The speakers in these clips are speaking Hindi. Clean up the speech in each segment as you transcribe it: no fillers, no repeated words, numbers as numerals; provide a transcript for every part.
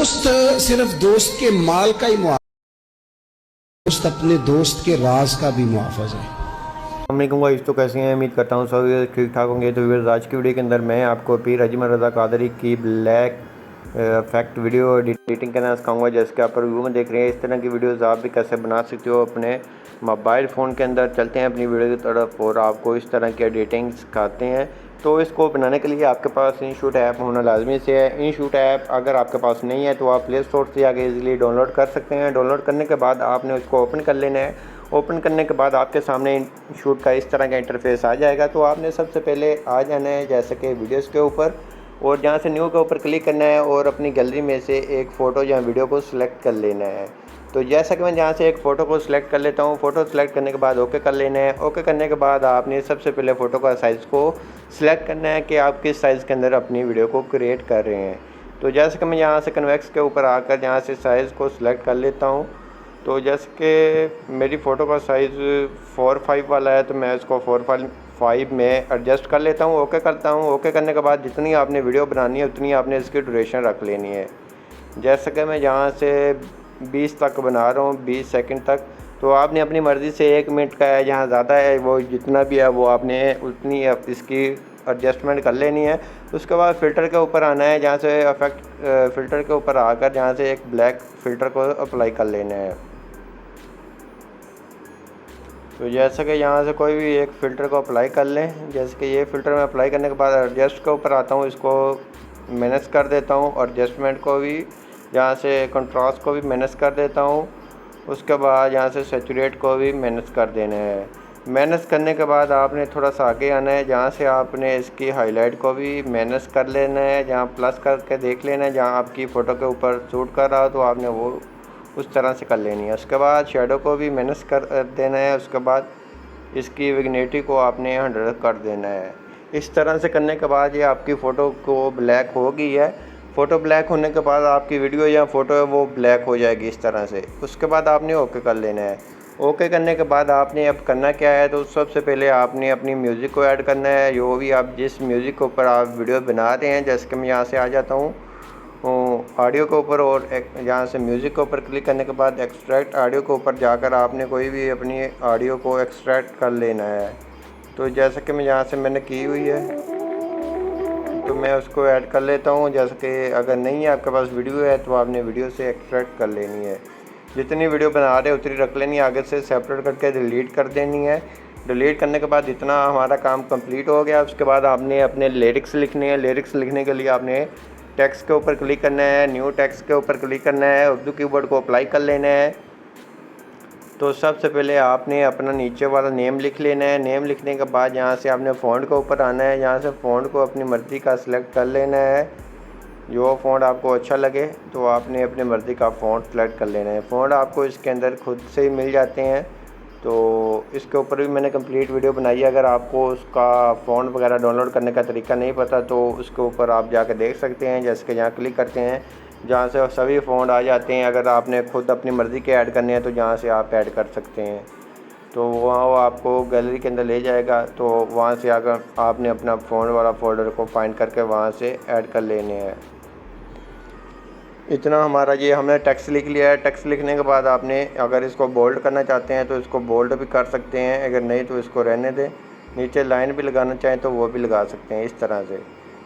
दोस्त सिर्फ दोस्त के माल का ही मुआफ़, दोस्त अपने दोस्त के राज का भी मुआफ़िज़ है। अस्सलामुअलैकुम गाइस, तो कैसे हैं? उम्मीद करता हूँ सब ठीक ठाक होंगे। तो व्यूअर्स, आज की वीडियो के अंदर मैं आपको पीर अजमल रज़ा कादरी की ब्लैक इफेक्ट वीडियो एडिटिंग करना सिखाऊंगा। जैसे कि आप रिव्यू में देख रहे हैं, इस तरह की वीडियोस आप भी कैसे बना सकते हो अपने मोबाइल फ़ोन के अंदर। चलते हैं अपनी वीडियो की तरफ और आपको इस तरह की एडिटिंग सिखाते हैं। तो इसको बनाने के लिए आपके पास इनशूट ऐप होना लाजमी से है। इनशूट ऐप अगर आपके पास नहीं है तो आप प्ले स्टोर से आगे इजीली डाउनलोड कर सकते हैं। डाउनलोड करने के बाद आपने उसको ओपन कर लेना है। ओपन करने के बाद आपके सामने इनशूट का इस तरह का इंटरफेस आ जाएगा। तो आपने सबसे पहले आ जाना है जैसे कि वीडियोस के ऊपर, और जहाँ से न्यू के ऊपर क्लिक करना है और अपनी गैलरी में से एक फ़ोटो या वीडियो को सिलेक्ट कर लेना है। तो जैसा कि मैं जहाँ से एक फ़ोटो को सिलेक्ट कर लेता हूँ, फ़ोटो सिलेक्ट करने के बाद ओके कर लेना है। ओके करने के बाद आपने सबसे पहले फ़ोटो का साइज़ को सिलेक्ट करना है कि आप किस साइज़ के अंदर अपनी वीडियो को क्रिएट कर रहे हैं। तो जैसे कि मैं यहाँ से कन्वेक्स के ऊपर आकर यहाँ से साइज़ को सिलेक्ट कर लेता हूँ। तो जैसे कि मेरी फ़ोटो का साइज़ 4:5 वाला है, तो मैं इसको 4:5 में एडजस्ट कर लेता हूँ। ओके करता हूँ। ओके करने के बाद जितनी आपने वीडियो बनानी है उतनी आपने इसकी ड्यूरेशन रख लेनी है। जैसे कि मैं यहाँ से 20 तक बना रहा हूँ, 20 सेकंड तक। तो आपने अपनी मर्ज़ी से 1 मिनट का है, जहाँ ज़्यादा है वो जितना भी है वो आपने उतनी इसकी एडजस्टमेंट कर लेनी है। उसके बाद फ़िल्टर के ऊपर आना है, जहाँ से इफेक्ट फ़िल्टर के ऊपर आकर जहाँ से एक ब्लैक फ़िल्टर को अप्लाई कर लेना है। तो जैसे कि यहाँ से कोई भी एक फ़िल्टर को अप्लाई कर लें। जैसे कि ये फ़िल्टर में अप्लाई करने के बाद एडजस्ट के ऊपर आता हूँ, इसको मैनेज कर देता हूँ। और एडजस्टमेंट को भी यहाँ से कंट्रास्ट को भी मैनेज कर देता हूँ। उसके बाद यहाँ से सैचुरेट को भी मैनेज कर देना है। मैनेज करने के बाद आपने थोड़ा सा आगे आना है, जहाँ से आपने इसकी हाईलाइट को भी मैनेज कर लेना है। जहाँ प्लस करके देख लेना है, जहाँ आपकी फ़ोटो के ऊपर शूट कर रहा हो तो आपने वो उस तरह से कर लेनी है। उसके बाद शेडो को भी मैनेज कर देना है। उसके बाद इसकी विग्नेटी को आपने 100 कर देना है। इस तरह से करने के बाद ये आपकी फ़ोटो को ब्लैक हो गई है। फ़ोटो ब्लैक होने के बाद आपकी वीडियो या फ़ोटो है वो ब्लैक हो जाएगी इस तरह से। उसके बाद आपने ओके कर लेना है। ओके करने के बाद आपने अब करना क्या है, तो सबसे पहले आपने अपनी म्यूज़िक को ऐड करना है। जो भी आप जिस म्यूज़िक के ऊपर आप वीडियो बना रहे हैं, जैसे कि मैं यहाँ से आ जाता हूँ ऑडियो के ऊपर, और यहाँ से म्यूज़िक के ऊपर क्लिक करने के बाद एक्सट्रैक्ट ऑडियो के ऊपर जाकर आपने कोई भी अपनी ऑडियो को एक्सट्रैक्ट कर लेना है। तो जैसे कि मैं यहाँ से मैंने की हुई है, तो मैं उसको ऐड कर लेता हूँ। जैसे कि अगर नहीं है आपके पास वीडियो है तो आपने वीडियो से एक्सट्रैक्ट कर लेनी है। जितनी वीडियो बना रहे उतनी रख लेनी है, आगे से सेपरेट करके डिलीट कर देनी है। डिलीट करने के बाद इतना हमारा काम कंप्लीट हो गया। उसके बाद आपने अपने लिरिक्स लिखने हैं। लिरिक्स लिखने के लिए आपने टेक्स्ट के ऊपर क्लिक करना है, न्यू टेक्स्ट के ऊपर क्लिक करना है, उर्दू कीवर्ड को अप्लाई कर लेना है। तो सबसे पहले आपने अपना नीचे वाला नेम लिख लेना है। नेम लिखने के बाद यहाँ से आपने फ़ॉन्ट के ऊपर आना है। यहाँ से फ़ॉन्ट को अपनी मर्ज़ी का सिलेक्ट कर लेना है। जो फ़ॉन्ट आपको अच्छा लगे तो आपने अपनी मर्ज़ी का फ़ॉन्ट सेलेक्ट कर लेना है। फ़ॉन्ट आपको इसके अंदर खुद से ही मिल जाते हैं। तो इसके ऊपर भी मैंने कंप्लीट वीडियो बनाई है। अगर आपको उसका फ़ॉन्ट वगैरह डाउनलोड करने का तरीका नहीं पता तो उसके ऊपर आप जाकर देख सकते हैं। जैसे कि यहाँ क्लिक करते हैं, जहाँ से सभी फ़ॉन्ट आ जाते हैं। अगर आपने खुद अपनी मर्ज़ी के ऐड करने हैं तो जहाँ से आप ऐड कर सकते हैं। तो वहाँ वो आपको गैलरी के अंदर ले जाएगा। तो वहाँ से अगर आपने अपना फ़ॉन्ट वाला फ़ोल्डर को फाइंड करके वहाँ से ऐड कर लेने हैं। इतना हमारा ये हमने टेक्स्ट लिख लिया है। टेक्स्ट लिखने के बाद आपने अगर इसको बोल्ड करना चाहते हैं तो इसको बोल्ड भी कर सकते हैं, अगर नहीं तो इसको रहने दें। नीचे लाइन भी लगाना चाहें तो वो भी लगा सकते हैं इस तरह से।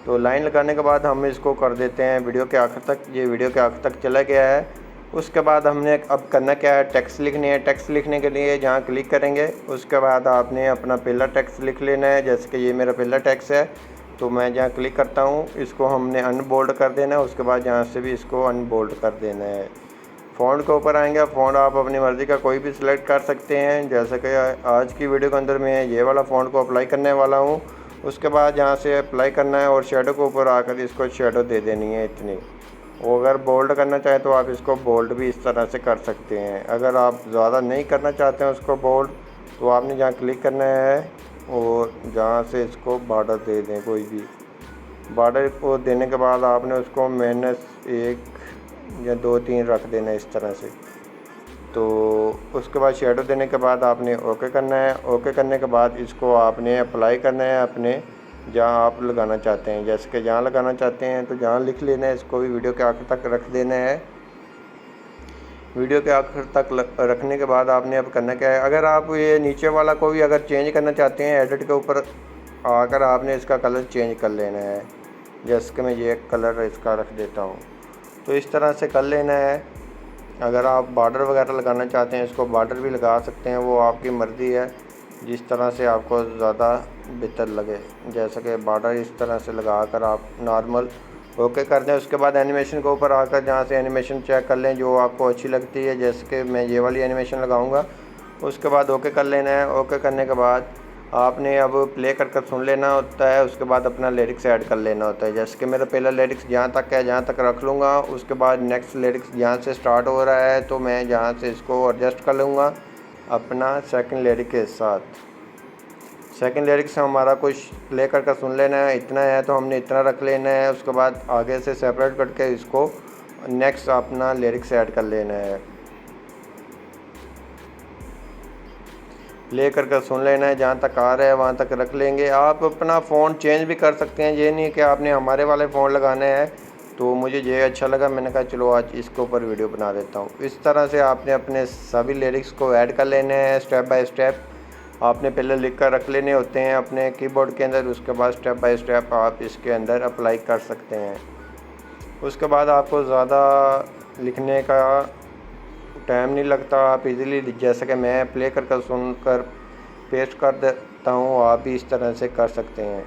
तो लाइन लगाने के बाद हम इसको कर देते हैं वीडियो के आखिर तक। ये वीडियो के आखिर तक चला गया है। उसके बाद हमने अब करना क्या है, टेक्स्ट लिखनी है। टेक्स्ट लिखने के लिए जहाँ क्लिक करेंगे उसके बाद आपने अपना पहला टेक्स्ट लिख लेना है। जैसे कि ये मेरा पहला टेक्स्ट है, तो मैं जहाँ क्लिक करता हूँ इसको हमने अनबोल्ड कर देना है। उसके बाद यहाँ से भी इसको अनबोल्ड कर देना है। फ़ॉन्ट के ऊपर आएंगे। फ़ॉन्ट आप अपनी मर्ज़ी का कोई भी सिलेक्ट कर सकते हैं। जैसे कि आज की वीडियो के अंदर मैं ये वाला फ़ॉन्ट को अप्लाई करने वाला हूँ। उसके बाद यहाँ से अप्लाई करना है और शेडो के ऊपर आकर इसको शेडो दे देनी है इतनी। और अगर बोल्ड करना चाहें तो आप इसको बोल्ड भी इस तरह से कर सकते हैं। अगर आप ज़्यादा नहीं करना चाहते हैं उसको बोल्ड, तो आपने जहाँ क्लिक करना है और जहाँ से इसको बॉर्डर दे दें। कोई भी बॉर्डर को देने के बाद आपने उसको -1 या 2-3 रख देना इस तरह से। तो उसके बाद शेडो देने के बाद आपने ओके करना है। ओके करने के बाद इसको आपने अप्लाई करना है अपने जहाँ आप लगाना चाहते हैं। जैसे कि जहाँ लगाना चाहते हैं तो जहाँ लिख लेना है, इसको भी वीडियो के आखिर तक रख देना है। वीडियो के आखिर तक रखने के बाद आपने अब करना क्या है, अगर आप ये नीचे वाला को भी अगर चेंज करना चाहते हैं, एडिट के ऊपर आकर आपने इसका कलर चेंज कर लेना है। जैसे कि मैं ये कलर इसका रख देता हूँ, तो इस तरह से कर लेना है। अगर आप बॉर्डर वगैरह लगाना चाहते हैं, इसको बॉर्डर भी लगा सकते हैं, वो आपकी मर्ज़ी है, जिस तरह से आपको ज़्यादा बेहतर लगे। जैसे कि बॉर्डर इस तरह से लगा कर आप नॉर्मल ओके कर दें। उसके बाद एनिमेशन के ऊपर आकर जहाँ से एनिमेशन चेक कर लें जो आपको अच्छी लगती है। जैसे कि मैं ये वाली एनिमेशन लगाऊंगा, उसके बाद ओके कर लेना है। ओके करने के बाद आपने अब प्ले कर सुन लेना होता है। उसके बाद अपना लिरिक्स ऐड कर लेना होता है। जैसे कि मेरा पहला लिरिक्स जहाँ तक है, जहाँ तक रख लूँगा। उसके बाद नेक्स्ट लिरिक्स जहाँ से स्टार्ट हो रहा है, तो मैं जहाँ से इसको एडजस्ट कर लूँगा अपना सेकंड लिरिक के साथ। सेकंड लिरिक्स हमारा कुछ प्ले कर सुन लेना है, इतना है तो हमने इतना रख लेना है। उसके बाद आगे से सेपरेट करके इसको नेक्स्ट अपना लिरिक्स ऐड कर लेना है, प्ले कर सुन लेना है। जहाँ तक आ रहा है वहाँ तक रख लेंगे। आप अपना फ़ोन चेंज भी कर सकते हैं, ये नहीं कि आपने हमारे वाले फ़ोन लगाने हैं। तो मुझे ये अच्छा लगा, मैंने कहा चलो आज इसके ऊपर वीडियो बना देता हूँ। इस तरह से आपने अपने सभी लिरिक्स को ऐड कर लेने हैं स्टेप बाय स्टेप। आपने पहले लिख कर रख लेने होते हैं अपने कीबोर्ड के अंदर, उसके बाद स्टेप बाय स्टेप आप इसके अंदर अप्लाई कर सकते हैं। उसके बाद आपको ज़्यादा लिखने का टाइम नहीं लगता, आप इजीली जैसे कि मैं प्ले कर सुन कर पेस्ट कर देता हूँ, आप भी इस तरह से कर सकते हैं।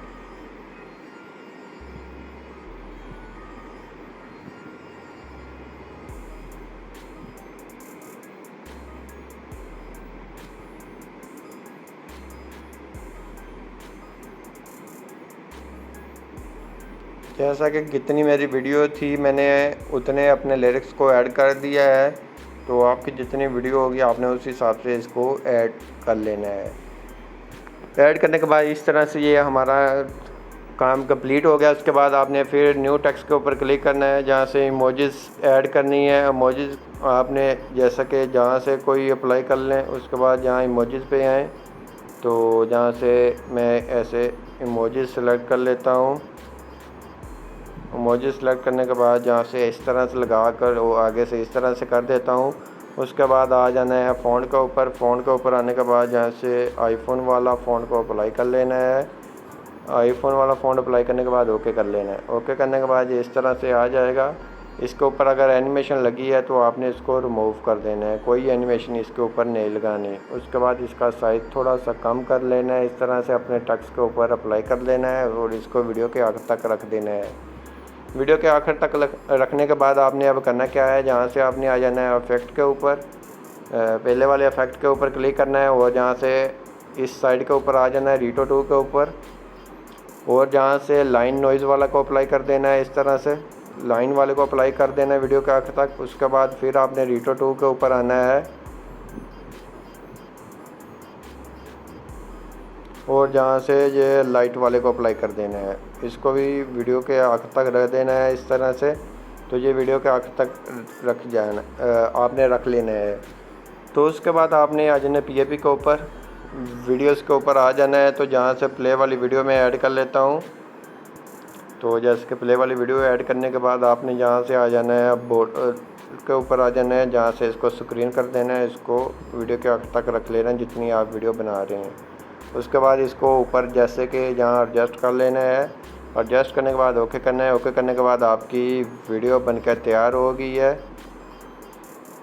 जैसा कि जितनी मेरी वीडियो थी मैंने उतने अपने लिरिक्स को ऐड कर दिया है, तो आपकी जितनी वीडियो होगी आपने उस हिसाब से इसको ऐड कर लेना है। ऐड करने के बाद इस तरह से ये हमारा काम कंप्लीट हो गया। उसके बाद आपने फिर न्यू टेक्स्ट के ऊपर क्लिक करना है, जहाँ से इमोजीज़ ऐड करनी है। इमोजीज़ आपने जैसा कि जहाँ से कोई अप्लाई कर लें, उसके बाद जहाँ इमोजीज़ पे आएँ तो जहाँ से मैं ऐसे इमोजीज़ सेलेक्ट कर लेता हूँ। इमोजी सेलेक्ट करने के बाद जहाँ से इस तरह से लगा कर वो आगे से इस तरह से कर देता हूँ। उसके बाद आ जाना है फ़ॉन्ट के ऊपर। फ़ॉन्ट के ऊपर आने के बाद जहाँ से आईफोन वाला फ़ॉन्ट को अप्लाई कर लेना है। आईफोन वाला फ़ॉन्ट अप्लाई करने के बाद ओके कर लेना है। ओके करने के बाद ये इस तरह से आ जाएगा। इसके ऊपर अगर एनिमेशन लगी है तो आपने इसको रिमूव कर देना है, कोई एनिमेशन इसके ऊपर नहीं लगानी। उसके बाद इसका साइज़ थोड़ा सा कम कर लेना है, इस तरह से अपने टेक्स्ट के ऊपर अप्लाई कर लेना है और इसको वीडियो के आखिर तक रख देना है। वीडियो के आखिर तक रखने के बाद आपने अब करना क्या है, जहाँ से आपने आ जाना है इफेक्ट के ऊपर। पहले वाले इफेक्ट के ऊपर क्लिक करना है और जहाँ से इस साइड के ऊपर आ जाना है रीटो 2 के ऊपर, और जहाँ से लाइन नॉइज़ वाला को अप्लाई कर देना है। इस तरह से लाइन वाले को अप्लाई कर देना है वीडियो के आखिर तक। उसके बाद फिर आपने रीटो 2 के ऊपर आना है और जहाँ से ये लाइट वाले को अप्लाई कर देना है। इसको भी वीडियो के आखिर तक रख देना है इस तरह से, तो ये वीडियो के आखिर तक रख जाना आपने रख लेना है। तो उसके बाद आपने आ जाना PAP के ऊपर, वीडियोस के ऊपर आ जाना है। तो जहाँ से प्ले वाली वीडियो में ऐड कर लेता हूँ। तो जैसे कि प्ले वाली वीडियो ऐड करने के बाद आपने जहाँ से आ जाना है बोर्ड के ऊपर आ जाना है, जहाँ से इसको स्क्रीन कर देना है। इसको वीडियो के आखिर तक रख लेना है जितनी आप वीडियो बना रहे हैं। उसके बाद इसको ऊपर जैसे कि जहाँ एडजस्ट कर लेना है। एडजस्ट करने के बाद ओके करना है। ओके करने के बाद आपकी वीडियो बनकर तैयार हो गई है।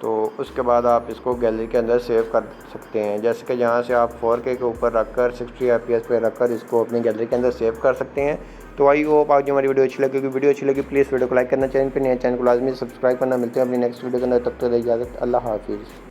तो उसके बाद आप इसको गैलरी के अंदर सेव कर सकते हैं। जैसे कि यहाँ से आप 4K के ऊपर रखकर 60 FPS पे रखकर इसको अपनी गैलरी के अंदर सेव कर सकते हैं। तो आई होप आज हमारी वीडियो अच्छी लगी। वीडियो अच्छी लगी प्लीज़ वीडियो को लाइक करना, चैनल पर नए चैनल को लाजमी सब्सक्राइब करना। मिलते हैं अपनी नेक्स्ट वीडियो के अंदर, तब तक इजाज़त, अल्लाह हाफिज़।